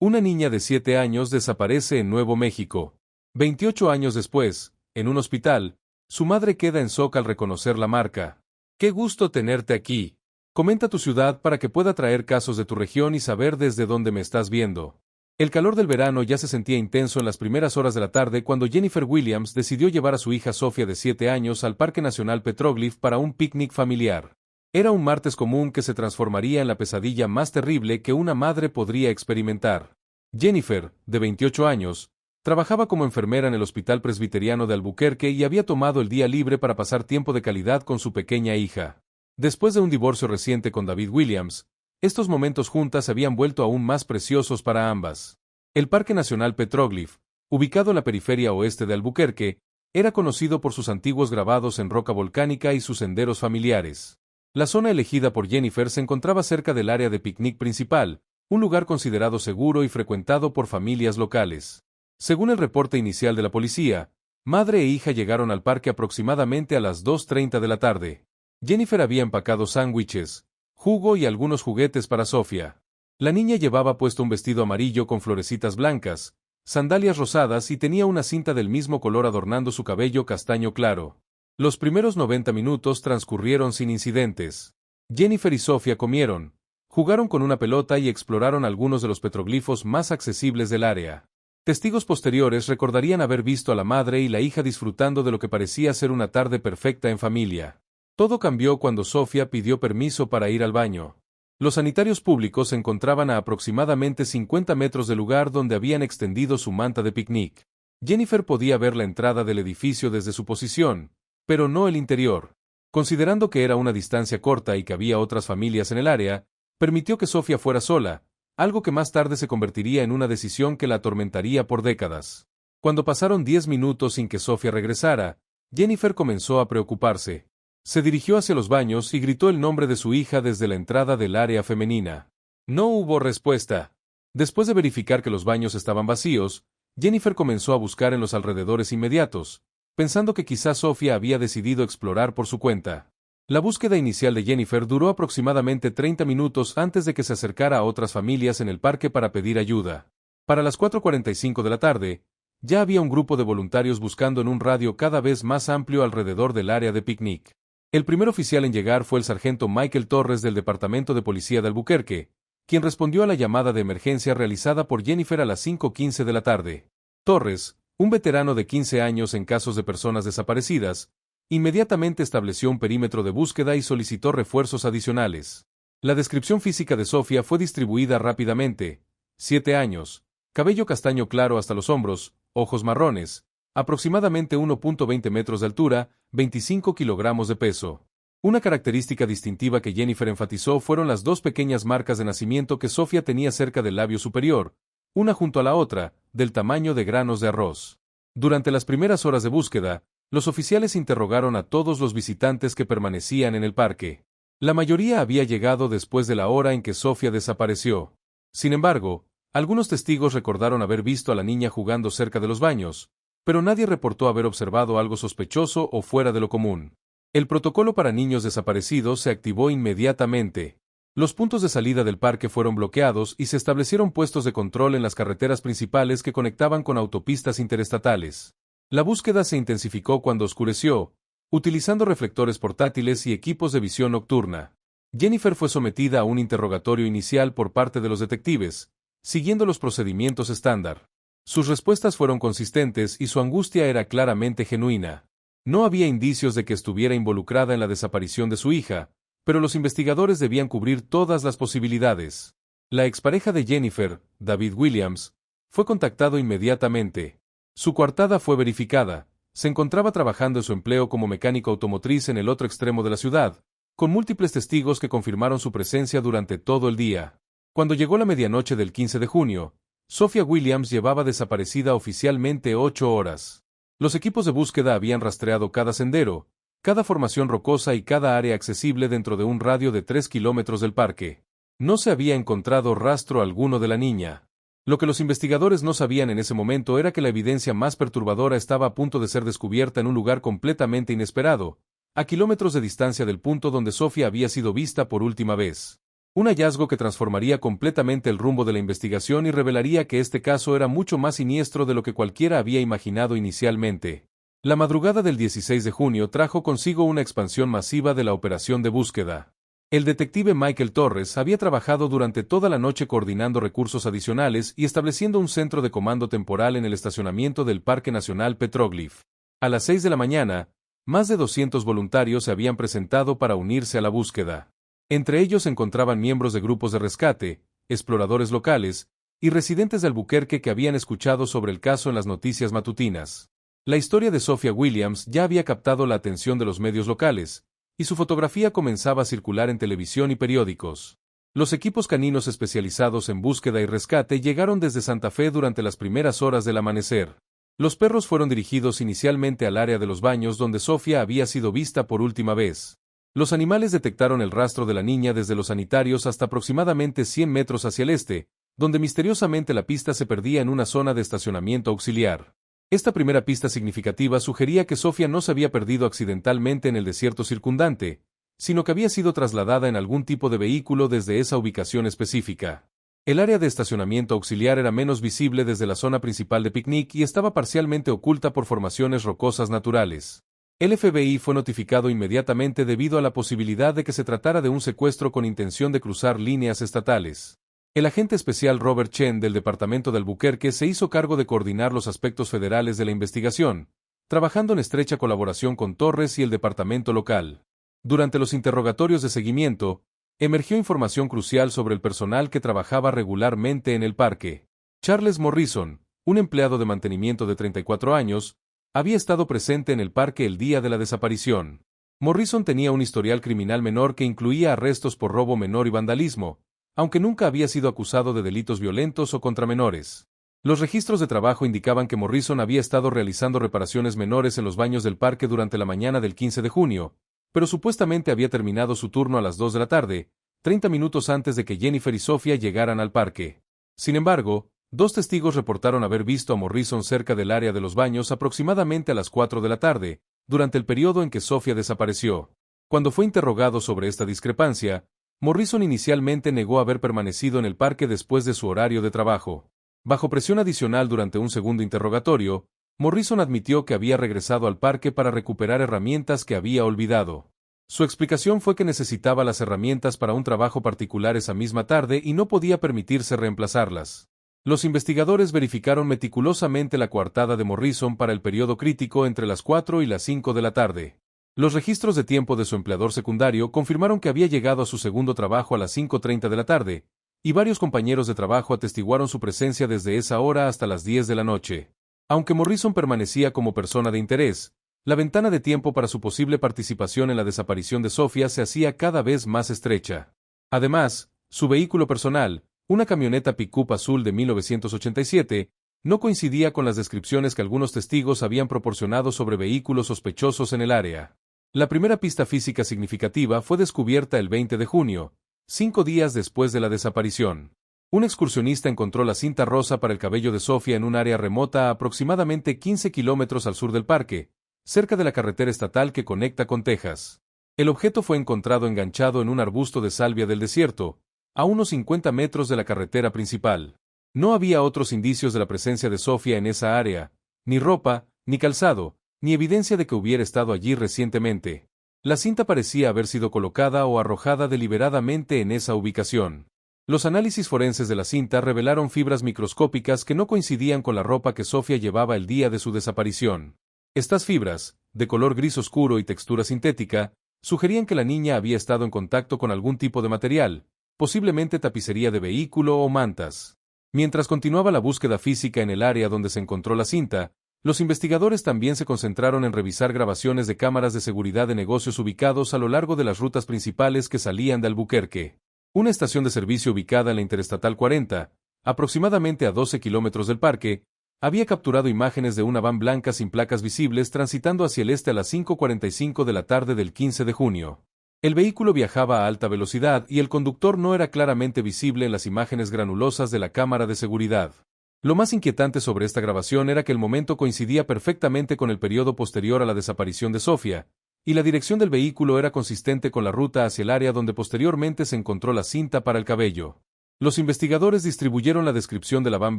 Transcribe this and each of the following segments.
Una niña de 7 años desaparece en Nuevo México. 28 años después, en un hospital, su madre queda en shock al reconocer la marca. ¡Qué gusto tenerte aquí! Comenta tu ciudad para que pueda traer casos de tu región y saber desde dónde me estás viendo. El calor del verano ya se sentía intenso en las primeras horas de la tarde cuando Jennifer Williams decidió llevar a su hija Sofía de 7 años al Parque Nacional Petroglif para un picnic familiar. Era un martes común que se transformaría en la pesadilla más terrible que una madre podría experimentar. Jennifer, de 28 años, trabajaba como enfermera en el Hospital Presbiteriano de Albuquerque y había tomado el día libre para pasar tiempo de calidad con su pequeña hija. Después de un divorcio reciente con David Williams, estos momentos juntas se habían vuelto aún más preciosos para ambas. El Parque Nacional Petroglif, ubicado en la periferia oeste de Albuquerque, era conocido por sus antiguos grabados en roca volcánica y sus senderos familiares. La zona elegida por Jennifer se encontraba cerca del área de picnic principal, un lugar considerado seguro y frecuentado por familias locales. Según el reporte inicial de la policía, madre e hija llegaron al parque aproximadamente a las 2:30 de la tarde. Jennifer había empacado sándwiches, jugo y algunos juguetes para Sofía. La niña llevaba puesto un vestido amarillo con florecitas blancas, sandalias rosadas y tenía una cinta del mismo color adornando su cabello castaño claro. Los primeros 90 minutos transcurrieron sin incidentes. Jennifer y Sofía comieron, jugaron con una pelota y exploraron algunos de los petroglifos más accesibles del área. Testigos posteriores recordarían haber visto a la madre y la hija disfrutando de lo que parecía ser una tarde perfecta en familia. Todo cambió cuando Sofía pidió permiso para ir al baño. Los sanitarios públicos se encontraban a aproximadamente 50 metros del lugar donde habían extendido su manta de picnic. Jennifer podía ver la entrada del edificio desde su posición, pero no el interior. Considerando que era una distancia corta y que había otras familias en el área, permitió que Sofía fuera sola, algo que más tarde se convertiría en una decisión que la atormentaría por décadas. Cuando pasaron 10 minutos sin que Sofía regresara, Jennifer comenzó a preocuparse. Se dirigió hacia los baños y gritó el nombre de su hija desde la entrada del área femenina. No hubo respuesta. Después de verificar que los baños estaban vacíos, Jennifer comenzó a buscar en los alrededores inmediatos, pensando que quizás Sofía había decidido explorar por su cuenta. La búsqueda inicial de Jennifer duró aproximadamente 30 minutos antes de que se acercara a otras familias en el parque para pedir ayuda. Para las 4:45 de la tarde, ya había un grupo de voluntarios buscando en un radio cada vez más amplio alrededor del área de picnic. El primer oficial en llegar fue el sargento Michael Torres del Departamento de Policía de Albuquerque, quien respondió a la llamada de emergencia realizada por Jennifer a las 5:15 de la tarde. Torres, un veterano de 15 años en casos de personas desaparecidas, inmediatamente estableció un perímetro de búsqueda y solicitó refuerzos adicionales. La descripción física de Sofía fue distribuida rápidamente: 7 años, cabello castaño claro hasta los hombros, ojos marrones, aproximadamente 1.20 metros de altura, 25 kilogramos de peso. Una característica distintiva que Jennifer enfatizó fueron las dos pequeñas marcas de nacimiento que Sofía tenía cerca del labio superior, una junto a la otra, del tamaño de granos de arroz. Durante las primeras horas de búsqueda, los oficiales interrogaron a todos los visitantes que permanecían en el parque. La mayoría había llegado después de la hora en que Sofía desapareció. Sin embargo, algunos testigos recordaron haber visto a la niña jugando cerca de los baños, pero nadie reportó haber observado algo sospechoso o fuera de lo común. El protocolo para niños desaparecidos se activó inmediatamente. Los puntos de salida del parque fueron bloqueados y se establecieron puestos de control en las carreteras principales que conectaban con autopistas interestatales. La búsqueda se intensificó cuando oscureció, utilizando reflectores portátiles y equipos de visión nocturna. Jennifer fue sometida a un interrogatorio inicial por parte de los detectives, siguiendo los procedimientos estándar. Sus respuestas fueron consistentes y su angustia era claramente genuina. No había indicios de que estuviera involucrada en la desaparición de su hija, pero los investigadores debían cubrir todas las posibilidades. La expareja de Jennifer, David Williams, fue contactado inmediatamente. Su coartada fue verificada. Se encontraba trabajando en su empleo como mecánico automotriz en el otro extremo de la ciudad, con múltiples testigos que confirmaron su presencia durante todo el día. Cuando llegó la medianoche del 15 de junio, Sofía Williams llevaba desaparecida oficialmente 8 horas. Los equipos de búsqueda habían rastreado cada sendero, cada formación rocosa y cada área accesible dentro de un radio de 3 kilómetros del parque. No se había encontrado rastro alguno de la niña. Lo que los investigadores no sabían en ese momento era que la evidencia más perturbadora estaba a punto de ser descubierta en un lugar completamente inesperado, a kilómetros de distancia del punto donde Sofía había sido vista por última vez. Un hallazgo que transformaría completamente el rumbo de la investigación y revelaría que este caso era mucho más siniestro de lo que cualquiera había imaginado inicialmente. La madrugada del 16 de junio trajo consigo una expansión masiva de la operación de búsqueda. El detective Michael Torres había trabajado durante toda la noche coordinando recursos adicionales y estableciendo un centro de comando temporal en el estacionamiento del Parque Nacional Petroglif. A las 6 de la mañana, más de 200 voluntarios se habían presentado para unirse a la búsqueda. Entre ellos se encontraban miembros de grupos de rescate, exploradores locales y residentes de Albuquerque que habían escuchado sobre el caso en las noticias matutinas. La historia de Sophia Williams ya había captado la atención de los medios locales, y su fotografía comenzaba a circular en televisión y periódicos. Los equipos caninos especializados en búsqueda y rescate llegaron desde Santa Fe durante las primeras horas del amanecer. Los perros fueron dirigidos inicialmente al área de los baños donde Sophia había sido vista por última vez. Los animales detectaron el rastro de la niña desde los sanitarios hasta aproximadamente 100 metros hacia el este, donde misteriosamente la pista se perdía en una zona de estacionamiento auxiliar. Esta primera pista significativa sugería que Sophia no se había perdido accidentalmente en el desierto circundante, sino que había sido trasladada en algún tipo de vehículo desde esa ubicación específica. El área de estacionamiento auxiliar era menos visible desde la zona principal de picnic y estaba parcialmente oculta por formaciones rocosas naturales. El FBI fue notificado inmediatamente debido a la posibilidad de que se tratara de un secuestro con intención de cruzar líneas estatales. El agente especial Robert Chen del Departamento de Albuquerque se hizo cargo de coordinar los aspectos federales de la investigación, trabajando en estrecha colaboración con Torres y el departamento local. Durante los interrogatorios de seguimiento, emergió información crucial sobre el personal que trabajaba regularmente en el parque. Charles Morrison, un empleado de mantenimiento de 34 años, había estado presente en el parque el día de la desaparición. Morrison tenía un historial criminal menor que incluía arrestos por robo menor y vandalismo, aunque nunca había sido acusado de delitos violentos o contra menores. Los registros de trabajo indicaban que Morrison había estado realizando reparaciones menores en los baños del parque durante la mañana del 15 de junio, pero supuestamente había terminado su turno a las 2 de la tarde, 30 minutos antes de que Jennifer y Sophia llegaran al parque. Sin embargo, 2 testigos reportaron haber visto a Morrison cerca del área de los baños aproximadamente a las 4 de la tarde, durante el periodo en que Sophia desapareció. Cuando fue interrogado sobre esta discrepancia, Morrison inicialmente negó haber permanecido en el parque después de su horario de trabajo. Bajo presión adicional durante un segundo interrogatorio, Morrison admitió que había regresado al parque para recuperar herramientas que había olvidado. Su explicación fue que necesitaba las herramientas para un trabajo particular esa misma tarde y no podía permitirse reemplazarlas. Los investigadores verificaron meticulosamente la coartada de Morrison para el periodo crítico entre las 4 y las 5 de la tarde. Los registros de tiempo de su empleador secundario confirmaron que había llegado a su segundo trabajo a las 5:30 de la tarde, y varios compañeros de trabajo atestiguaron su presencia desde esa hora hasta las 10 de la noche. Aunque Morrison permanecía como persona de interés, la ventana de tiempo para su posible participación en la desaparición de Sophia se hacía cada vez más estrecha. Además, su vehículo personal, una camioneta pick-up azul de 1987, no coincidía con las descripciones que algunos testigos habían proporcionado sobre vehículos sospechosos en el área. La primera pista física significativa fue descubierta el 20 de junio, 5 días después de la desaparición. Un excursionista encontró la cinta rosa para el cabello de Sophia en un área remota a aproximadamente 15 kilómetros al sur del parque, cerca de la carretera estatal que conecta con Texas. El objeto fue encontrado enganchado en un arbusto de salvia del desierto, a unos 50 metros de la carretera principal. No había otros indicios de la presencia de Sophia en esa área, ni ropa, ni calzado, ni evidencia de que hubiera estado allí recientemente. La cinta parecía haber sido colocada o arrojada deliberadamente en esa ubicación. Los análisis forenses de la cinta revelaron fibras microscópicas que no coincidían con la ropa que Sophia llevaba el día de su desaparición. Estas fibras, de color gris oscuro y textura sintética, sugerían que la niña había estado en contacto con algún tipo de material, posiblemente tapicería de vehículo o mantas. Mientras continuaba la búsqueda física en el área donde se encontró la cinta, los investigadores también se concentraron en revisar grabaciones de cámaras de seguridad de negocios ubicados a lo largo de las rutas principales que salían de Albuquerque. Una estación de servicio ubicada en la Interestatal 40, aproximadamente a 12 kilómetros del parque, había capturado imágenes de una van blanca sin placas visibles transitando hacia el este a las 5:45 de la tarde del 15 de junio. El vehículo viajaba a alta velocidad y el conductor no era claramente visible en las imágenes granulosas de la cámara de seguridad. Lo más inquietante sobre esta grabación era que el momento coincidía perfectamente con el periodo posterior a la desaparición de Sophia, y la dirección del vehículo era consistente con la ruta hacia el área donde posteriormente se encontró la cinta para el cabello. Los investigadores distribuyeron la descripción de la van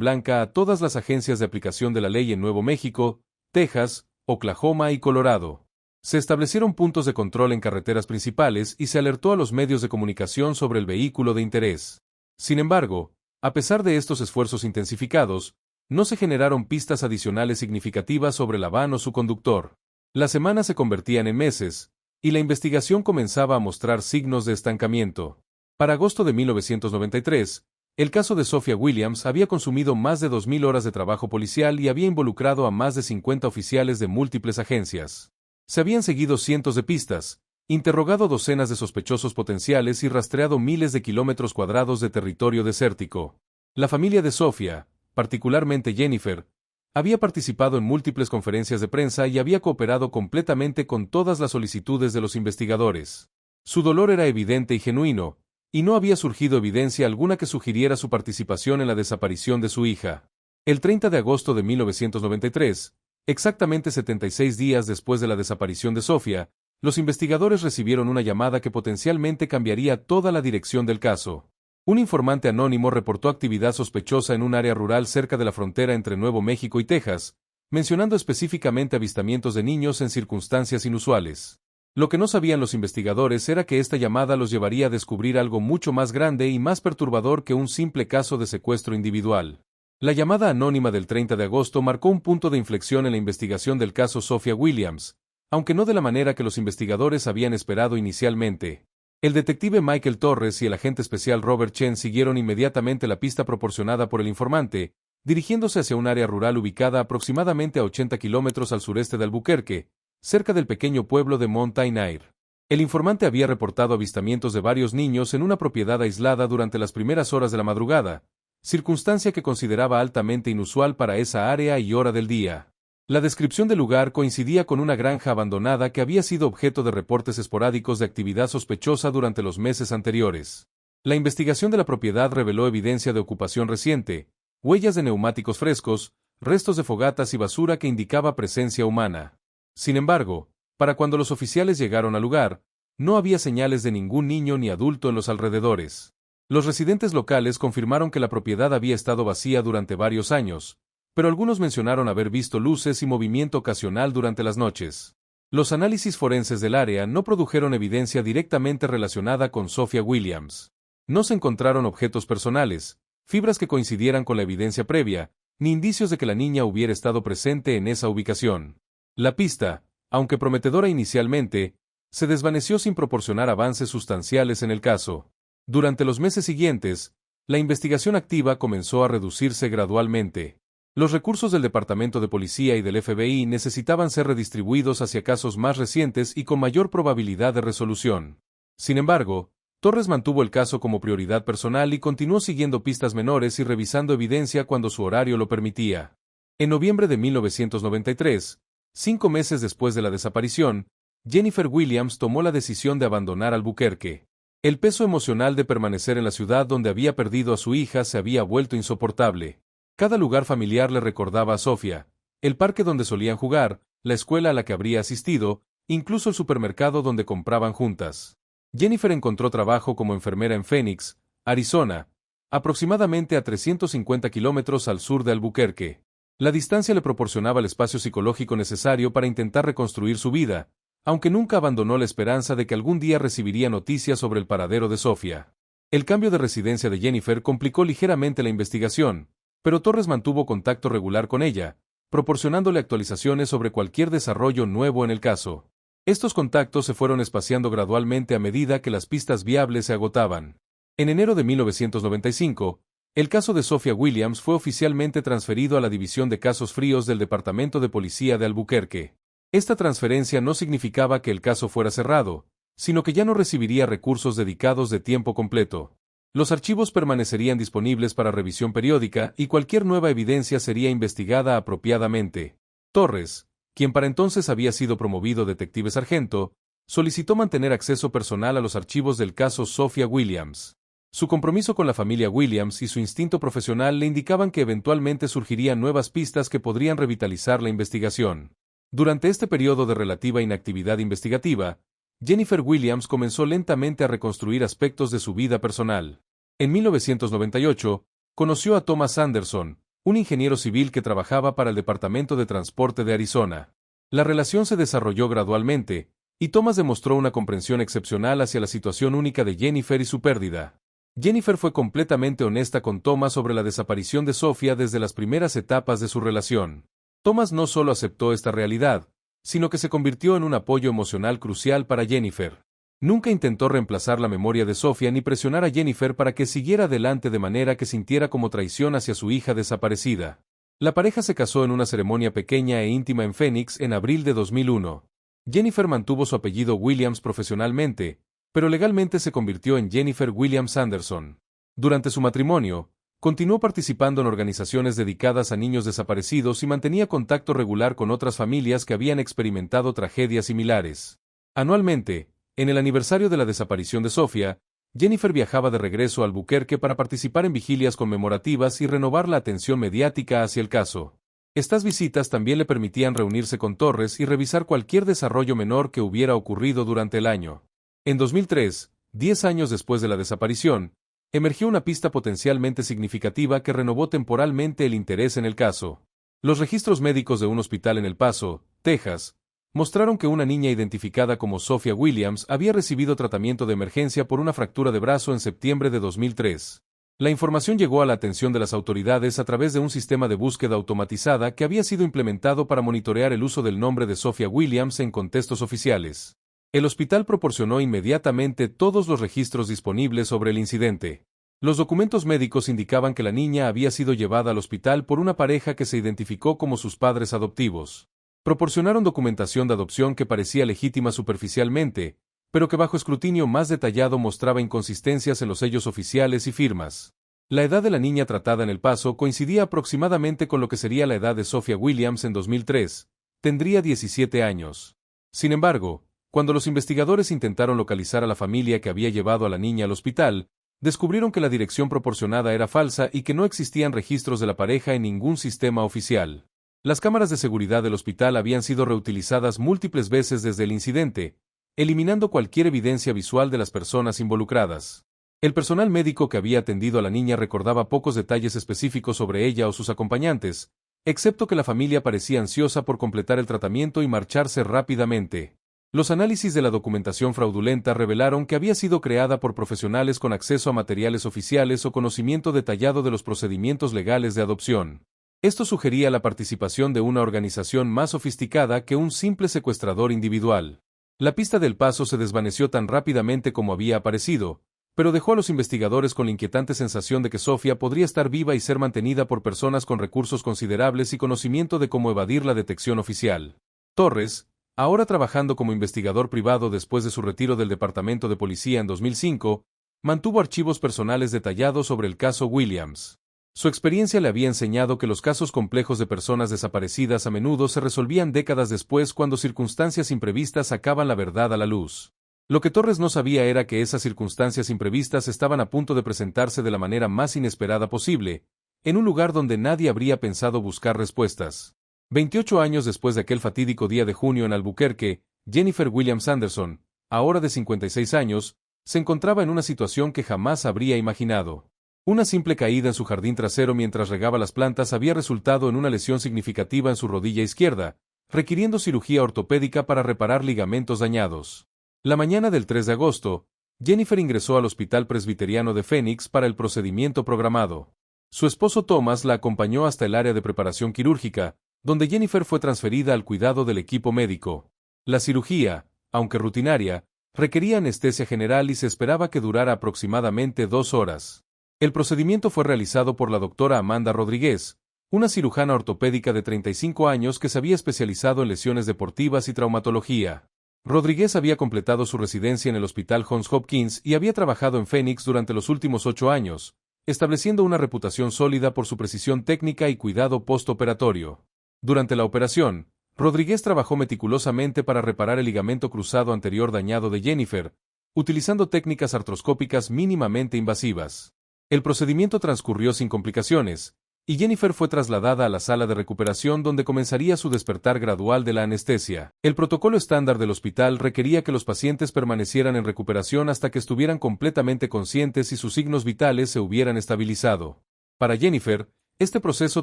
blanca a todas las agencias de aplicación de la ley en Nuevo México, Texas, Oklahoma y Colorado. Se establecieron puntos de control en carreteras principales y se alertó a los medios de comunicación sobre el vehículo de interés. Sin embargo, a pesar de estos esfuerzos intensificados, no se generaron pistas adicionales significativas sobre la van o su conductor. Las semanas se convertían en meses, y la investigación comenzaba a mostrar signos de estancamiento. Para agosto de 1993, el caso de Sophia Williams había consumido más de 2.000 horas de trabajo policial y había involucrado a más de 50 oficiales de múltiples agencias. Se habían seguido cientos de pistas, interrogado docenas de sospechosos potenciales y rastreado miles de kilómetros cuadrados de territorio desértico. La familia de Sophia, particularmente Jennifer, había participado en múltiples conferencias de prensa y había cooperado completamente con todas las solicitudes de los investigadores. Su dolor era evidente y genuino, y no había surgido evidencia alguna que sugiriera su participación en la desaparición de su hija. El 30 de agosto de 1993, exactamente 76 días después de la desaparición de Sophia, los investigadores recibieron una llamada que potencialmente cambiaría toda la dirección del caso. Un informante anónimo reportó actividad sospechosa en un área rural cerca de la frontera entre Nuevo México y Texas, mencionando específicamente avistamientos de niños en circunstancias inusuales. Lo que no sabían los investigadores era que esta llamada los llevaría a descubrir algo mucho más grande y más perturbador que un simple caso de secuestro individual. La llamada anónima del 30 de agosto marcó un punto de inflexión en la investigación del caso Sophia Williams, aunque no de la manera que los investigadores habían esperado inicialmente. El detective Michael Torres y el agente especial Robert Chen siguieron inmediatamente la pista proporcionada por el informante, dirigiéndose hacia un área rural ubicada aproximadamente a 80 kilómetros al sureste de Albuquerque, cerca del pequeño pueblo de Mountain Air. El informante había reportado avistamientos de varios niños en una propiedad aislada durante las primeras horas de la madrugada, circunstancia que consideraba altamente inusual para esa área y hora del día. La descripción del lugar coincidía con una granja abandonada que había sido objeto de reportes esporádicos de actividad sospechosa durante los meses anteriores. La investigación de la propiedad reveló evidencia de ocupación reciente, huellas de neumáticos frescos, restos de fogatas y basura que indicaba presencia humana. Sin embargo, para cuando los oficiales llegaron al lugar, no había señales de ningún niño ni adulto en los alrededores. Los residentes locales confirmaron que la propiedad había estado vacía durante varios años, pero algunos mencionaron haber visto luces y movimiento ocasional durante las noches. Los análisis forenses del área no produjeron evidencia directamente relacionada con Sophia Williams. No se encontraron objetos personales, fibras que coincidieran con la evidencia previa, ni indicios de que la niña hubiera estado presente en esa ubicación. La pista, aunque prometedora inicialmente, se desvaneció sin proporcionar avances sustanciales en el caso. Durante los meses siguientes, la investigación activa comenzó a reducirse gradualmente. Los recursos del Departamento de Policía y del FBI necesitaban ser redistribuidos hacia casos más recientes y con mayor probabilidad de resolución. Sin embargo, Torres mantuvo el caso como prioridad personal y continuó siguiendo pistas menores y revisando evidencia cuando su horario lo permitía. En noviembre de 1993, 5 meses después de la desaparición, Jennifer Williams tomó la decisión de abandonar Albuquerque. El peso emocional de permanecer en la ciudad donde había perdido a su hija se había vuelto insoportable. Cada lugar familiar le recordaba a Sophia, el parque donde solían jugar, la escuela a la que habría asistido, incluso el supermercado donde compraban juntas. Jennifer encontró trabajo como enfermera en Phoenix, Arizona, aproximadamente a 350 kilómetros al sur de Albuquerque. La distancia le proporcionaba el espacio psicológico necesario para intentar reconstruir su vida, aunque nunca abandonó la esperanza de que algún día recibiría noticias sobre el paradero de Sophia. El cambio de residencia de Jennifer complicó ligeramente la investigación, pero Torres mantuvo contacto regular con ella, proporcionándole actualizaciones sobre cualquier desarrollo nuevo en el caso. Estos contactos se fueron espaciando gradualmente a medida que las pistas viables se agotaban. En enero de 1995, el caso de Sophia Williams fue oficialmente transferido a la División de Casos Fríos del Departamento de Policía de Albuquerque. Esta transferencia no significaba que el caso fuera cerrado, sino que ya no recibiría recursos dedicados de tiempo completo. Los archivos permanecerían disponibles para revisión periódica y cualquier nueva evidencia sería investigada apropiadamente. Torres, quien para entonces había sido promovido detective sargento, solicitó mantener acceso personal a los archivos del caso Sophia Williams. Su compromiso con la familia Williams y su instinto profesional le indicaban que eventualmente surgirían nuevas pistas que podrían revitalizar la investigación. Durante este periodo de relativa inactividad investigativa, Jennifer Williams comenzó lentamente a reconstruir aspectos de su vida personal. En 1998, conoció a Thomas Anderson, un ingeniero civil que trabajaba para el Departamento de Transporte de Arizona. La relación se desarrolló gradualmente, y Thomas demostró una comprensión excepcional hacia la situación única de Jennifer y su pérdida. Jennifer fue completamente honesta con Thomas sobre la desaparición de Sofía desde las primeras etapas de su relación. Thomas no solo aceptó esta realidad, sino que se convirtió en un apoyo emocional crucial para Jennifer. Nunca intentó reemplazar la memoria de Sofía ni presionar a Jennifer para que siguiera adelante de manera que sintiera como traición hacia su hija desaparecida. La pareja se casó en una ceremonia pequeña e íntima en Phoenix en abril de 2001. Jennifer mantuvo su apellido Williams profesionalmente, pero legalmente se convirtió en Jennifer Williams Anderson. Durante su matrimonio, continuó participando en organizaciones dedicadas a niños desaparecidos y mantenía contacto regular con otras familias que habían experimentado tragedias similares. Anualmente, en el aniversario de la desaparición de Sofía, Jennifer viajaba de regreso a Albuquerque para participar en vigilias conmemorativas y renovar la atención mediática hacia el caso. Estas visitas también le permitían reunirse con Torres y revisar cualquier desarrollo menor que hubiera ocurrido durante el año. En 2003, 10 años después de la desaparición, emergió una pista potencialmente significativa que renovó temporalmente el interés en el caso. Los registros médicos de un hospital en El Paso, Texas, mostraron que una niña identificada como Sophia Williams había recibido tratamiento de emergencia por una fractura de brazo en septiembre de 2003. La información llegó a la atención de las autoridades a través de un sistema de búsqueda automatizada que había sido implementado para monitorear el uso del nombre de Sophia Williams en contextos oficiales. El hospital proporcionó inmediatamente todos los registros disponibles sobre el incidente. Los documentos médicos indicaban que la niña había sido llevada al hospital por una pareja que se identificó como sus padres adoptivos. Proporcionaron documentación de adopción que parecía legítima superficialmente, pero que bajo escrutinio más detallado mostraba inconsistencias en los sellos oficiales y firmas. La edad de la niña tratada en El Paso coincidía aproximadamente con lo que sería la edad de Sophia Williams en 2003. Tendría 17 años. Sin embargo, cuando los investigadores intentaron localizar a la familia que había llevado a la niña al hospital, descubrieron que la dirección proporcionada era falsa y que no existían registros de la pareja en ningún sistema oficial. Las cámaras de seguridad del hospital habían sido reutilizadas múltiples veces desde el incidente, eliminando cualquier evidencia visual de las personas involucradas. El personal médico que había atendido a la niña recordaba pocos detalles específicos sobre ella o sus acompañantes, excepto que la familia parecía ansiosa por completar el tratamiento y marcharse rápidamente. Los análisis de la documentación fraudulenta revelaron que había sido creada por profesionales con acceso a materiales oficiales o conocimiento detallado de los procedimientos legales de adopción. Esto sugería la participación de una organización más sofisticada que un simple secuestrador individual. La pista del Paso se desvaneció tan rápidamente como había aparecido, pero dejó a los investigadores con la inquietante sensación de que Sofía podría estar viva y ser mantenida por personas con recursos considerables y conocimiento de cómo evadir la detección oficial. Torres, ahora trabajando como investigador privado después de su retiro del Departamento de Policía en 2005, mantuvo archivos personales detallados sobre el caso Williams. Su experiencia le había enseñado que los casos complejos de personas desaparecidas a menudo se resolvían décadas después cuando circunstancias imprevistas sacaban la verdad a la luz. Lo que Torres no sabía era que esas circunstancias imprevistas estaban a punto de presentarse de la manera más inesperada posible, en un lugar donde nadie habría pensado buscar respuestas. 28 años después de aquel fatídico día de junio en Albuquerque, Jennifer Williams Anderson, ahora de 56 años, se encontraba en una situación que jamás habría imaginado. Una simple caída en su jardín trasero mientras regaba las plantas había resultado en una lesión significativa en su rodilla izquierda, requiriendo cirugía ortopédica para reparar ligamentos dañados. La mañana del 3 de agosto, Jennifer ingresó al Hospital Presbiteriano de Phoenix para el procedimiento programado. Su esposo Thomas la acompañó hasta el área de preparación quirúrgica, donde Jennifer fue transferida al cuidado del equipo médico. La cirugía, aunque rutinaria, requería anestesia general y se esperaba que durara aproximadamente 2 horas. El procedimiento fue realizado por la doctora Amanda Rodríguez, una cirujana ortopédica de 35 años que se había especializado en lesiones deportivas y traumatología. Rodríguez había completado su residencia en el Hospital Johns Hopkins y había trabajado en Phoenix durante los últimos 8 años, estableciendo una reputación sólida por su precisión técnica y cuidado postoperatorio. Durante la operación, Rodríguez trabajó meticulosamente para reparar el ligamento cruzado anterior dañado de Jennifer, utilizando técnicas artroscópicas mínimamente invasivas. El procedimiento transcurrió sin complicaciones, y Jennifer fue trasladada a la sala de recuperación donde comenzaría su despertar gradual de la anestesia. El protocolo estándar del hospital requería que los pacientes permanecieran en recuperación hasta que estuvieran completamente conscientes y sus signos vitales se hubieran estabilizado. Para Jennifer, este proceso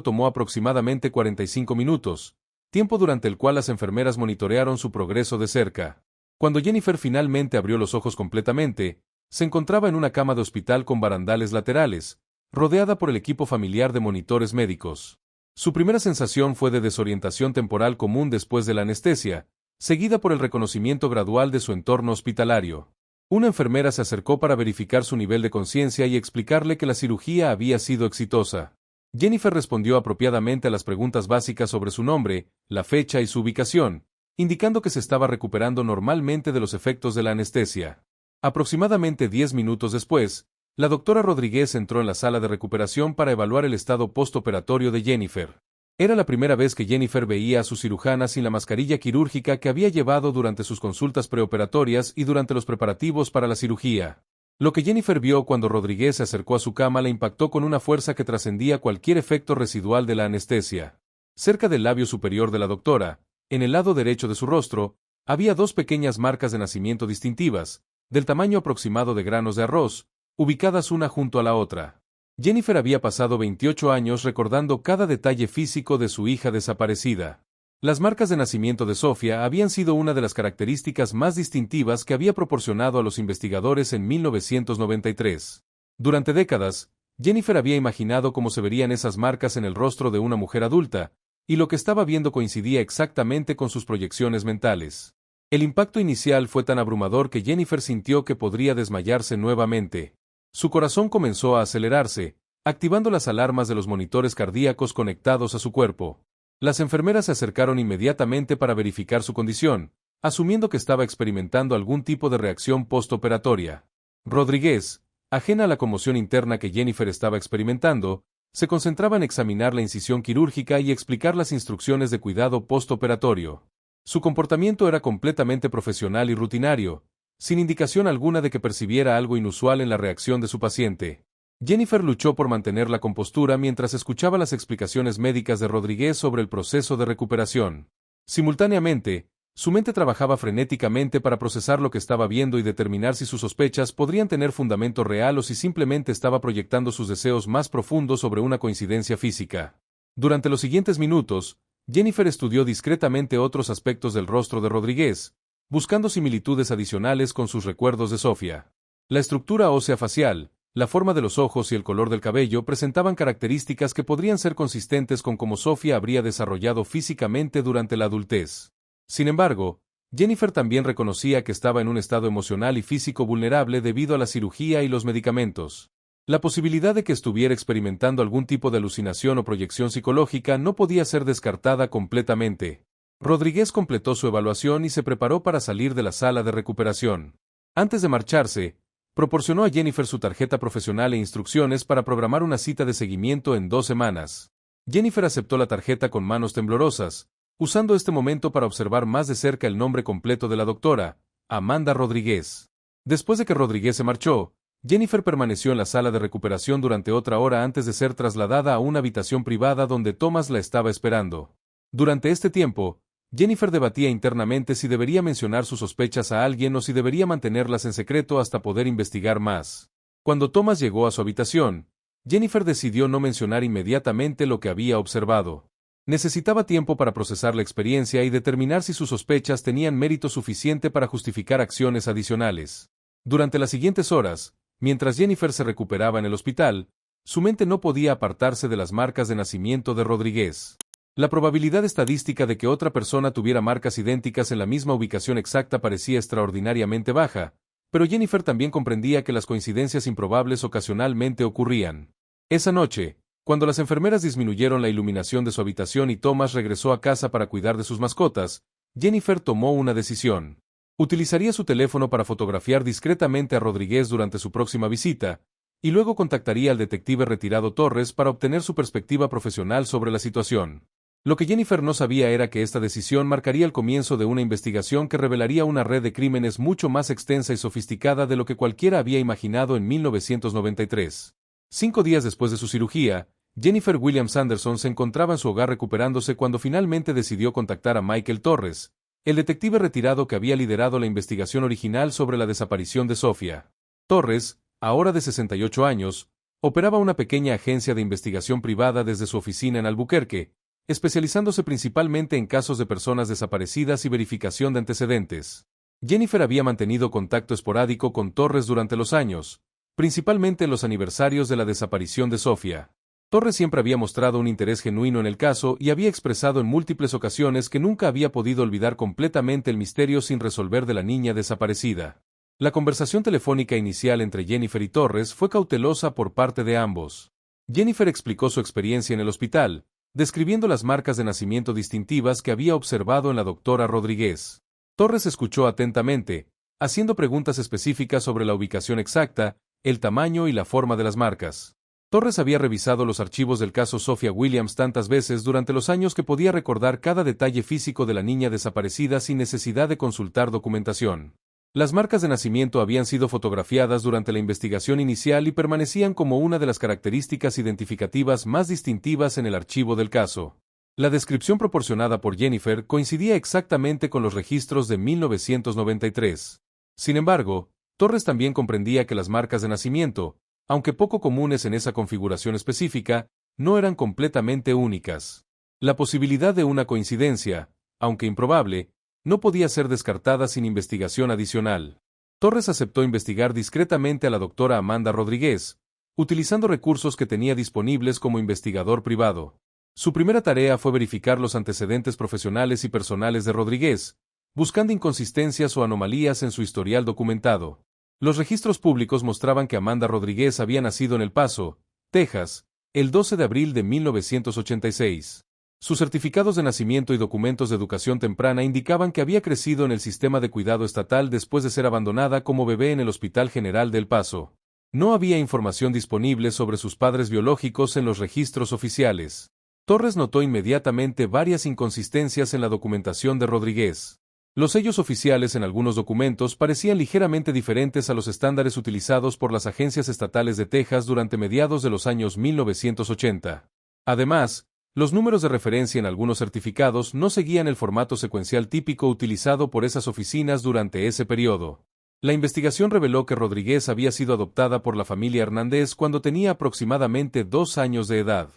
tomó aproximadamente 45 minutos, tiempo durante el cual las enfermeras monitorearon su progreso de cerca. Cuando Jennifer finalmente abrió los ojos completamente, se encontraba en una cama de hospital con barandales laterales, rodeada por el equipo familiar de monitores médicos. Su primera sensación fue de desorientación temporal común después de la anestesia, seguida por el reconocimiento gradual de su entorno hospitalario. Una enfermera se acercó para verificar su nivel de conciencia y explicarle que la cirugía había sido exitosa. Jennifer respondió apropiadamente a las preguntas básicas sobre su nombre, la fecha y su ubicación, indicando que se estaba recuperando normalmente de los efectos de la anestesia. Aproximadamente 10 minutos después, la doctora Rodríguez entró en la sala de recuperación para evaluar el estado postoperatorio de Jennifer. Era la primera vez que Jennifer veía a su cirujana sin la mascarilla quirúrgica que había llevado durante sus consultas preoperatorias y durante los preparativos para la cirugía. Lo que Jennifer vio cuando Rodríguez se acercó a su cama la impactó con una fuerza que trascendía cualquier efecto residual de la anestesia. Cerca del labio superior de la doctora, en el lado derecho de su rostro, había dos pequeñas marcas de nacimiento distintivas, del tamaño aproximado de granos de arroz, ubicadas una junto a la otra. Jennifer había pasado 28 años recordando cada detalle físico de su hija desaparecida. Las marcas de nacimiento de Sofía habían sido una de las características más distintivas que había proporcionado a los investigadores en 1993. Durante décadas, Jennifer había imaginado cómo se verían esas marcas en el rostro de una mujer adulta, y lo que estaba viendo coincidía exactamente con sus proyecciones mentales. El impacto inicial fue tan abrumador que Jennifer sintió que podría desmayarse nuevamente. Su corazón comenzó a acelerarse, activando las alarmas de los monitores cardíacos conectados a su cuerpo. Las enfermeras se acercaron inmediatamente para verificar su condición, asumiendo que estaba experimentando algún tipo de reacción postoperatoria. Rodríguez, ajena a la conmoción interna que Jennifer estaba experimentando, se concentraba en examinar la incisión quirúrgica y explicar las instrucciones de cuidado postoperatorio. Su comportamiento era completamente profesional y rutinario, sin indicación alguna de que percibiera algo inusual en la reacción de su paciente. Jennifer luchó por mantener la compostura mientras escuchaba las explicaciones médicas de Rodríguez sobre el proceso de recuperación. Simultáneamente, su mente trabajaba frenéticamente para procesar lo que estaba viendo y determinar si sus sospechas podrían tener fundamento real o si simplemente estaba proyectando sus deseos más profundos sobre una coincidencia física. Durante los siguientes minutos, Jennifer estudió discretamente otros aspectos del rostro de Rodríguez, buscando similitudes adicionales con sus recuerdos de Sofía. La estructura ósea facial, la forma de los ojos y el color del cabello presentaban características que podrían ser consistentes con cómo Sofía habría desarrollado físicamente durante la adultez. Sin embargo, Jennifer también reconocía que estaba en un estado emocional y físico vulnerable debido a la cirugía y los medicamentos. La posibilidad de que estuviera experimentando algún tipo de alucinación o proyección psicológica no podía ser descartada completamente. Rodríguez completó su evaluación y se preparó para salir de la sala de recuperación. Antes de marcharse, proporcionó a Jennifer su tarjeta profesional e instrucciones para programar una cita de seguimiento en 2 semanas. Jennifer aceptó la tarjeta con manos temblorosas, usando este momento para observar más de cerca el nombre completo de la doctora, Amanda Rodríguez. Después de que Rodríguez se marchó, Jennifer permaneció en la sala de recuperación durante otra hora antes de ser trasladada a una habitación privada donde Thomas la estaba esperando. Durante este tiempo, Jennifer debatía internamente si debería mencionar sus sospechas a alguien o si debería mantenerlas en secreto hasta poder investigar más. Cuando Thomas llegó a su habitación, Jennifer decidió no mencionar inmediatamente lo que había observado. Necesitaba tiempo para procesar la experiencia y determinar si sus sospechas tenían mérito suficiente para justificar acciones adicionales. Durante las siguientes horas, mientras Jennifer se recuperaba en el hospital, su mente no podía apartarse de las marcas de nacimiento de Rodríguez. La probabilidad estadística de que otra persona tuviera marcas idénticas en la misma ubicación exacta parecía extraordinariamente baja, pero Jennifer también comprendía que las coincidencias improbables ocasionalmente ocurrían. Esa noche, cuando las enfermeras disminuyeron la iluminación de su habitación y Thomas regresó a casa para cuidar de sus mascotas, Jennifer tomó una decisión. Utilizaría su teléfono para fotografiar discretamente a Rodríguez durante su próxima visita, y luego contactaría al detective retirado Torres para obtener su perspectiva profesional sobre la situación. Lo que Jennifer no sabía era que esta decisión marcaría el comienzo de una investigación que revelaría una red de crímenes mucho más extensa y sofisticada de lo que cualquiera había imaginado en 1993. 5 días después de su cirugía, Jennifer Williams Anderson se encontraba en su hogar recuperándose cuando finalmente decidió contactar a Michael Torres, el detective retirado que había liderado la investigación original sobre la desaparición de Sofía. Torres, ahora de 68 años, operaba una pequeña agencia de investigación privada desde su oficina en Albuquerque, especializándose principalmente en casos de personas desaparecidas y verificación de antecedentes. Jennifer había mantenido contacto esporádico con Torres durante los años, principalmente en los aniversarios de la desaparición de Sofía. Torres siempre había mostrado un interés genuino en el caso y había expresado en múltiples ocasiones que nunca había podido olvidar completamente el misterio sin resolver de la niña desaparecida. La conversación telefónica inicial entre Jennifer y Torres fue cautelosa por parte de ambos. Jennifer explicó su experiencia en el hospital, describiendo las marcas de nacimiento distintivas que había observado en la doctora Rodríguez. Torres escuchó atentamente, haciendo preguntas específicas sobre la ubicación exacta, el tamaño y la forma de las marcas. Torres había revisado los archivos del caso Sofía Williams tantas veces durante los años que podía recordar cada detalle físico de la niña desaparecida sin necesidad de consultar documentación. Las marcas de nacimiento habían sido fotografiadas durante la investigación inicial y permanecían como una de las características identificativas más distintivas en el archivo del caso. La descripción proporcionada por Jennifer coincidía exactamente con los registros de 1993. Sin embargo, Torres también comprendía que las marcas de nacimiento, aunque poco comunes en esa configuración específica, no eran completamente únicas. La posibilidad de una coincidencia, aunque improbable, no podía ser descartada sin investigación adicional. Torres aceptó investigar discretamente a la doctora Amanda Rodríguez, utilizando recursos que tenía disponibles como investigador privado. Su primera tarea fue verificar los antecedentes profesionales y personales de Rodríguez, buscando inconsistencias o anomalías en su historial documentado. Los registros públicos mostraban que Amanda Rodríguez había nacido en El Paso, Texas, el 12 de abril de 1986. Sus certificados de nacimiento y documentos de educación temprana indicaban que había crecido en el sistema de cuidado estatal después de ser abandonada como bebé en el Hospital General de El Paso. No había información disponible sobre sus padres biológicos en los registros oficiales. Torres notó inmediatamente varias inconsistencias en la documentación de Rodríguez. Los sellos oficiales en algunos documentos parecían ligeramente diferentes a los estándares utilizados por las agencias estatales de Texas durante mediados de los años 1980. Además, los números de referencia en algunos certificados no seguían el formato secuencial típico utilizado por esas oficinas durante ese periodo. La investigación reveló que Rodríguez había sido adoptada por la familia Hernández cuando tenía aproximadamente 2 años de edad.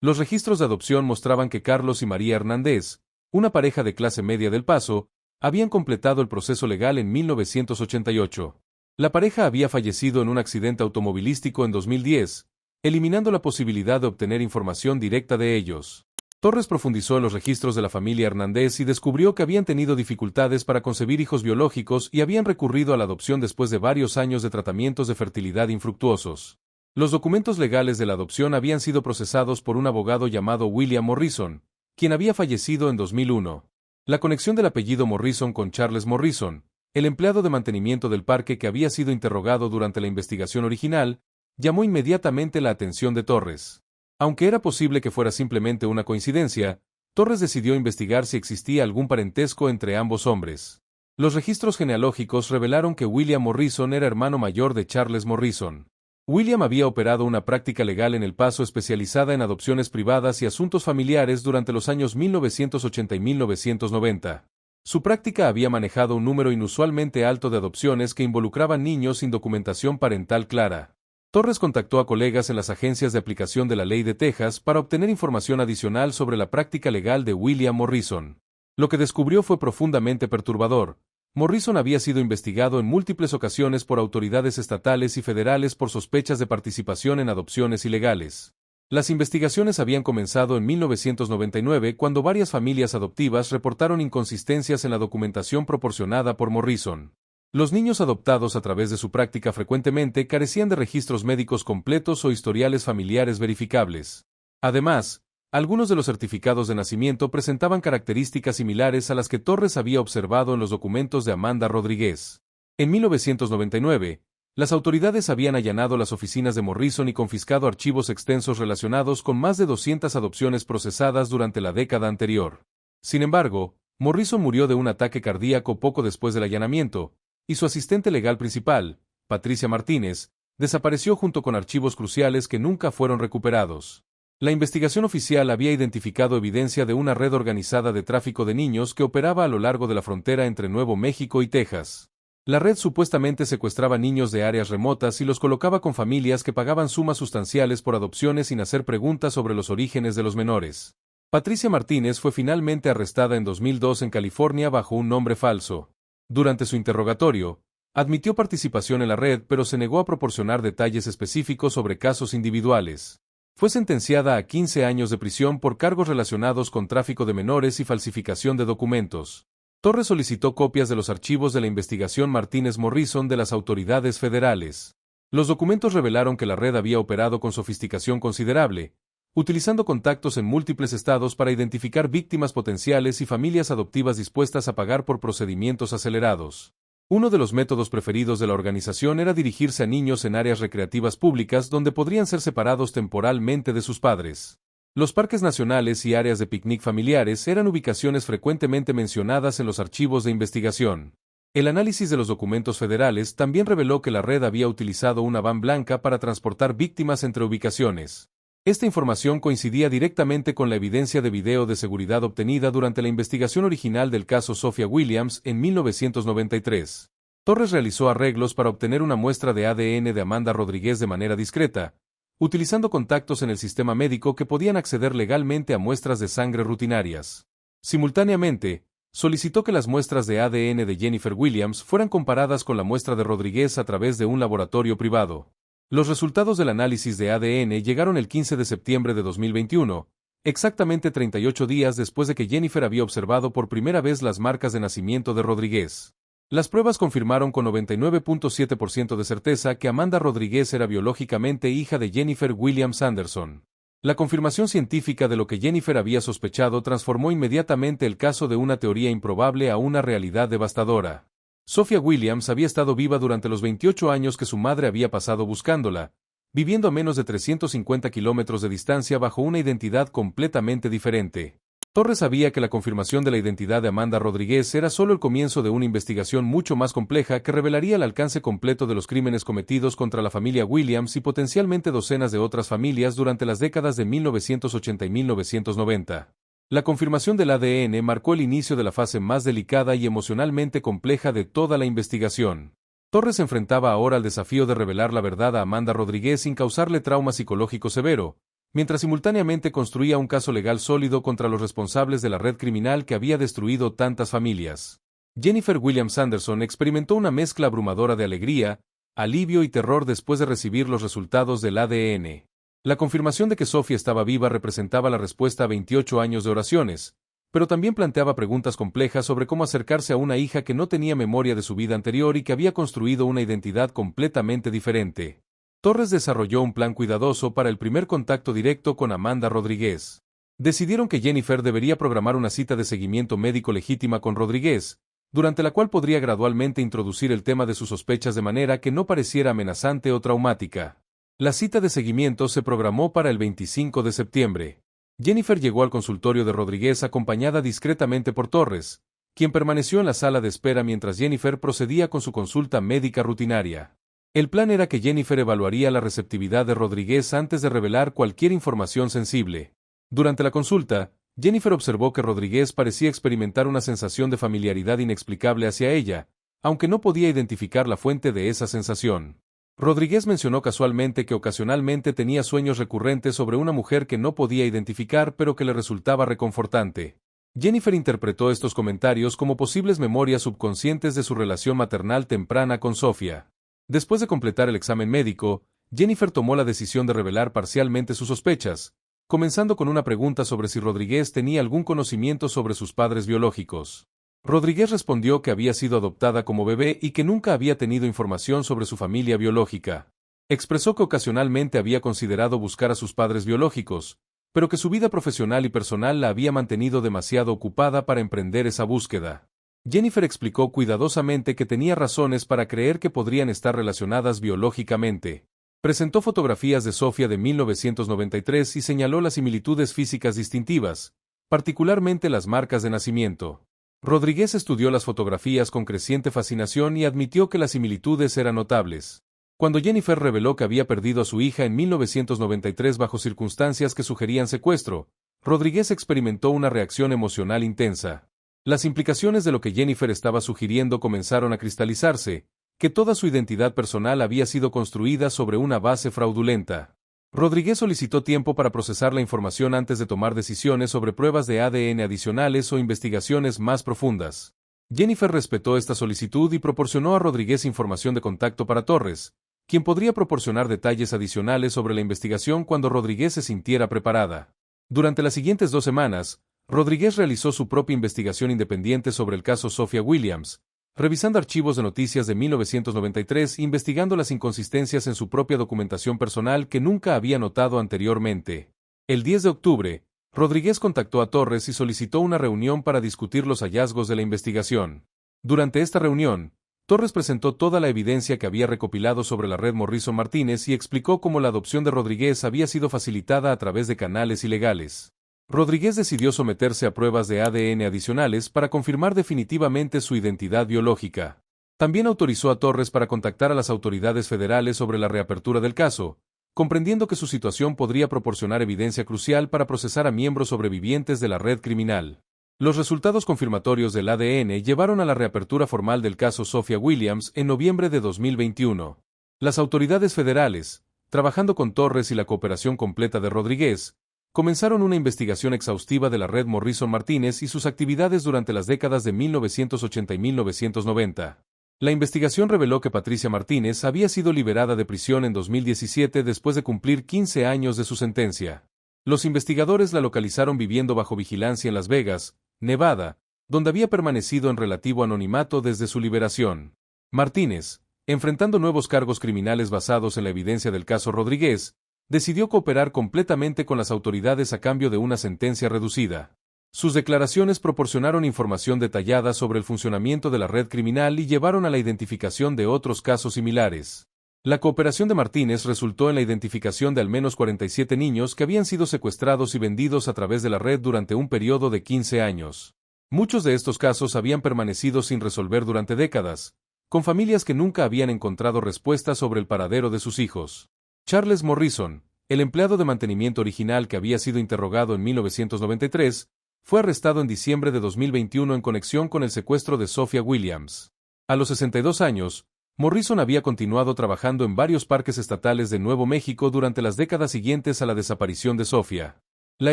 Los registros de adopción mostraban que Carlos y María Hernández, una pareja de clase media del Paso, habían completado el proceso legal en 1988. La pareja había fallecido en un accidente automovilístico en 2010, eliminando la posibilidad de obtener información directa de ellos. Torres profundizó en los registros de la familia Hernández y descubrió que habían tenido dificultades para concebir hijos biológicos y habían recurrido a la adopción después de varios años de tratamientos de fertilidad infructuosos. Los documentos legales de la adopción habían sido procesados por un abogado llamado William Morrison, quien había fallecido en 2001. La conexión del apellido Morrison con Charles Morrison, el empleado de mantenimiento del parque que había sido interrogado durante la investigación original, llamó inmediatamente la atención de Torres. Aunque era posible que fuera simplemente una coincidencia, Torres decidió investigar si existía algún parentesco entre ambos hombres. Los registros genealógicos revelaron que William Morrison era hermano mayor de Charles Morrison. William había operado una práctica legal en El Paso especializada en adopciones privadas y asuntos familiares durante los años 1980 y 1990. Su práctica había manejado un número inusualmente alto de adopciones que involucraban niños sin documentación parental clara. Torres contactó a colegas en las agencias de aplicación de la ley de Texas para obtener información adicional sobre la práctica legal de William Morrison. Lo que descubrió fue profundamente perturbador. Morrison había sido investigado en múltiples ocasiones por autoridades estatales y federales por sospechas de participación en adopciones ilegales. Las investigaciones habían comenzado en 1999 cuando varias familias adoptivas reportaron inconsistencias en la documentación proporcionada por Morrison. Los niños adoptados a través de su práctica frecuentemente carecían de registros médicos completos o historiales familiares verificables. Además, algunos de los certificados de nacimiento presentaban características similares a las que Torres había observado en los documentos de Amanda Rodríguez. En 1999, las autoridades habían allanado las oficinas de Morrison y confiscado archivos extensos relacionados con más de 200 adopciones procesadas durante la década anterior. Sin embargo, Morrison murió de un ataque cardíaco poco después del allanamiento, y su asistente legal principal, Patricia Martínez, desapareció junto con archivos cruciales que nunca fueron recuperados. La investigación oficial había identificado evidencia de una red organizada de tráfico de niños que operaba a lo largo de la frontera entre Nuevo México y Texas. La red supuestamente secuestraba niños de áreas remotas y los colocaba con familias que pagaban sumas sustanciales por adopciones sin hacer preguntas sobre los orígenes de los menores. Patricia Martínez fue finalmente arrestada en 2002 en California bajo un nombre falso. Durante su interrogatorio, admitió participación en la red pero se negó a proporcionar detalles específicos sobre casos individuales. Fue sentenciada a 15 años de prisión por cargos relacionados con tráfico de menores y falsificación de documentos. Torres solicitó copias de los archivos de la investigación Martínez Morrison de las autoridades federales. Los documentos revelaron que la red había operado con sofisticación considerable, utilizando contactos en múltiples estados para identificar víctimas potenciales y familias adoptivas dispuestas a pagar por procedimientos acelerados. Uno de los métodos preferidos de la organización era dirigirse a niños en áreas recreativas públicas donde podrían ser separados temporalmente de sus padres. Los parques nacionales y áreas de picnic familiares eran ubicaciones frecuentemente mencionadas en los archivos de investigación. El análisis de los documentos federales también reveló que la red había utilizado una van blanca para transportar víctimas entre ubicaciones. Esta información coincidía directamente con la evidencia de video de seguridad obtenida durante la investigación original del caso Sophia Williams en 1993. Torres realizó arreglos para obtener una muestra de ADN de Amanda Rodríguez de manera discreta, utilizando contactos en el sistema médico que podían acceder legalmente a muestras de sangre rutinarias. Simultáneamente, solicitó que las muestras de ADN de Jennifer Williams fueran comparadas con la muestra de Rodríguez a través de un laboratorio privado. Los resultados del análisis de ADN llegaron el 15 de septiembre de 2021, exactamente 38 días después de que Jennifer había observado por primera vez las marcas de nacimiento de Rodríguez. Las pruebas confirmaron con 99.7% de certeza que Amanda Rodríguez era biológicamente hija de Jennifer Williams Anderson. La confirmación científica de lo que Jennifer había sospechado transformó inmediatamente el caso de una teoría improbable a una realidad devastadora. Sophia Williams había estado viva durante los 28 años que su madre había pasado buscándola, viviendo a menos de 350 kilómetros de distancia bajo una identidad completamente diferente. Torres sabía que la confirmación de la identidad de Amanda Rodríguez era solo el comienzo de una investigación mucho más compleja que revelaría el alcance completo de los crímenes cometidos contra la familia Williams y potencialmente docenas de otras familias durante las décadas de 1980 y 1990. La confirmación del ADN marcó el inicio de la fase más delicada y emocionalmente compleja de toda la investigación. Torres se enfrentaba ahora al desafío de revelar la verdad a Amanda Rodríguez sin causarle trauma psicológico severo, mientras simultáneamente construía un caso legal sólido contra los responsables de la red criminal que había destruido tantas familias. Jennifer Williams Anderson experimentó una mezcla abrumadora de alegría, alivio y terror después de recibir los resultados del ADN. La confirmación de que Sophia estaba viva representaba la respuesta a 28 años de oraciones, pero también planteaba preguntas complejas sobre cómo acercarse a una hija que no tenía memoria de su vida anterior y que había construido una identidad completamente diferente. Torres desarrolló un plan cuidadoso para el primer contacto directo con Amanda Rodríguez. Decidieron que Jennifer debería programar una cita de seguimiento médico legítima con Rodríguez, durante la cual podría gradualmente introducir el tema de sus sospechas de manera que no pareciera amenazante o traumática. La cita de seguimiento se programó para el 25 de septiembre. Jennifer llegó al consultorio de Rodríguez acompañada discretamente por Torres, quien permaneció en la sala de espera mientras Jennifer procedía con su consulta médica rutinaria. El plan era que Jennifer evaluaría la receptividad de Rodríguez antes de revelar cualquier información sensible. Durante la consulta, Jennifer observó que Rodríguez parecía experimentar una sensación de familiaridad inexplicable hacia ella, aunque no podía identificar la fuente de esa sensación. Rodríguez mencionó casualmente que ocasionalmente tenía sueños recurrentes sobre una mujer que no podía identificar pero que le resultaba reconfortante. Jennifer interpretó estos comentarios como posibles memorias subconscientes de su relación maternal temprana con Sophia. Después de completar el examen médico, Jennifer tomó la decisión de revelar parcialmente sus sospechas, comenzando con una pregunta sobre si Rodríguez tenía algún conocimiento sobre sus padres biológicos. Rodríguez respondió que había sido adoptada como bebé y que nunca había tenido información sobre su familia biológica. Expresó que ocasionalmente había considerado buscar a sus padres biológicos, pero que su vida profesional y personal la había mantenido demasiado ocupada para emprender esa búsqueda. Jennifer explicó cuidadosamente que tenía razones para creer que podrían estar relacionadas biológicamente. Presentó fotografías de Sophia de 1993 y señaló las similitudes físicas distintivas, particularmente las marcas de nacimiento. Rodríguez estudió las fotografías con creciente fascinación y admitió que las similitudes eran notables. Cuando Jennifer reveló que había perdido a su hija en 1993 bajo circunstancias que sugerían secuestro, Rodríguez experimentó una reacción emocional intensa. Las implicaciones de lo que Jennifer estaba sugiriendo comenzaron a cristalizarse, que toda su identidad personal había sido construida sobre una base fraudulenta. Rodríguez solicitó tiempo para procesar la información antes de tomar decisiones sobre pruebas de ADN adicionales o investigaciones más profundas. Jennifer respetó esta solicitud y proporcionó a Rodríguez información de contacto para Torres, quien podría proporcionar detalles adicionales sobre la investigación cuando Rodríguez se sintiera preparada. Durante las siguientes 2 semanas, Rodríguez realizó su propia investigación independiente sobre el caso Sophia Williams, revisando archivos de noticias de 1993 e investigando las inconsistencias en su propia documentación personal que nunca había notado anteriormente. El 10 de octubre, Rodríguez contactó a Torres y solicitó una reunión para discutir los hallazgos de la investigación. Durante esta reunión, Torres presentó toda la evidencia que había recopilado sobre la red Morrison Martínez y explicó cómo la adopción de Rodríguez había sido facilitada a través de canales ilegales. Rodríguez decidió someterse a pruebas de ADN adicionales para confirmar definitivamente su identidad biológica. También autorizó a Torres para contactar a las autoridades federales sobre la reapertura del caso, comprendiendo que su situación podría proporcionar evidencia crucial para procesar a miembros sobrevivientes de la red criminal. Los resultados confirmatorios del ADN llevaron a la reapertura formal del caso Sophia Williams en noviembre de 2021. Las autoridades federales, trabajando con Torres y la cooperación completa de Rodríguez, comenzaron una investigación exhaustiva de la red Morrison Martínez y sus actividades durante las décadas de 1980 y 1990. La investigación reveló que Patricia Martínez había sido liberada de prisión en 2017 después de cumplir 15 años de su sentencia. Los investigadores la localizaron viviendo bajo vigilancia en Las Vegas, Nevada, donde había permanecido en relativo anonimato desde su liberación. Martínez, enfrentando nuevos cargos criminales basados en la evidencia del caso Rodríguez, decidió cooperar completamente con las autoridades a cambio de una sentencia reducida. Sus declaraciones proporcionaron información detallada sobre el funcionamiento de la red criminal y llevaron a la identificación de otros casos similares. La cooperación de Martínez resultó en la identificación de al menos 47 niños que habían sido secuestrados y vendidos a través de la red durante un periodo de 15 años. Muchos de estos casos habían permanecido sin resolver durante décadas, con familias que nunca habían encontrado respuestas sobre el paradero de sus hijos. Charles Morrison, el empleado de mantenimiento original que había sido interrogado en 1993, fue arrestado en diciembre de 2021 en conexión con el secuestro de Sophia Williams. A los 62 años, Morrison había continuado trabajando en varios parques estatales de Nuevo México durante las décadas siguientes a la desaparición de Sophia. La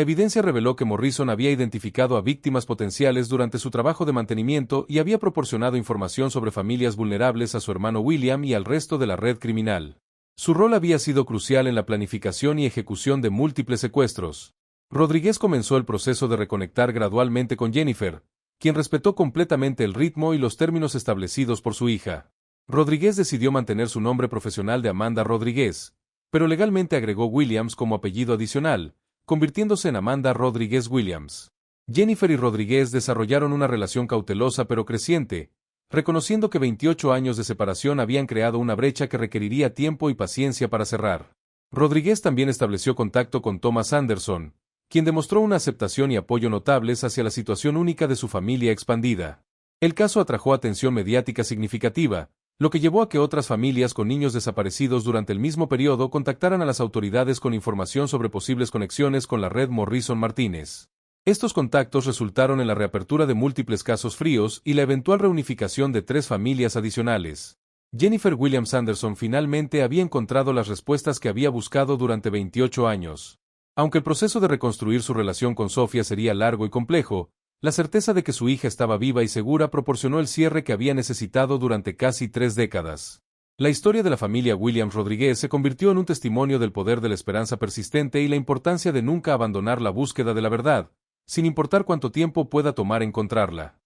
evidencia reveló que Morrison había identificado a víctimas potenciales durante su trabajo de mantenimiento y había proporcionado información sobre familias vulnerables a su hermano William y al resto de la red criminal. Su rol había sido crucial en la planificación y ejecución de múltiples secuestros. Rodríguez comenzó el proceso de reconectar gradualmente con Jennifer, quien respetó completamente el ritmo y los términos establecidos por su hija. Rodríguez decidió mantener su nombre profesional de Amanda Rodríguez, pero legalmente agregó Williams como apellido adicional, convirtiéndose en Amanda Rodríguez Williams. Jennifer y Rodríguez desarrollaron una relación cautelosa pero creciente, reconociendo que 28 años de separación habían creado una brecha que requeriría tiempo y paciencia para cerrar. Rodríguez también estableció contacto con Thomas Anderson, quien demostró una aceptación y apoyo notables hacia la situación única de su familia expandida. El caso atrajo atención mediática significativa, lo que llevó a que otras familias con niños desaparecidos durante el mismo periodo contactaran a las autoridades con información sobre posibles conexiones con la red Morrison Martínez. Estos contactos resultaron en la reapertura de múltiples casos fríos y la eventual reunificación de 3 familias adicionales. Jennifer Williams Anderson finalmente había encontrado las respuestas que había buscado durante 28 años. Aunque el proceso de reconstruir su relación con Sophia sería largo y complejo, la certeza de que su hija estaba viva y segura proporcionó el cierre que había necesitado durante casi 3 décadas. La historia de la familia Williams Rodríguez se convirtió en un testimonio del poder de la esperanza persistente y la importancia de nunca abandonar la búsqueda de la verdad, sin importar cuánto tiempo pueda tomar encontrarla.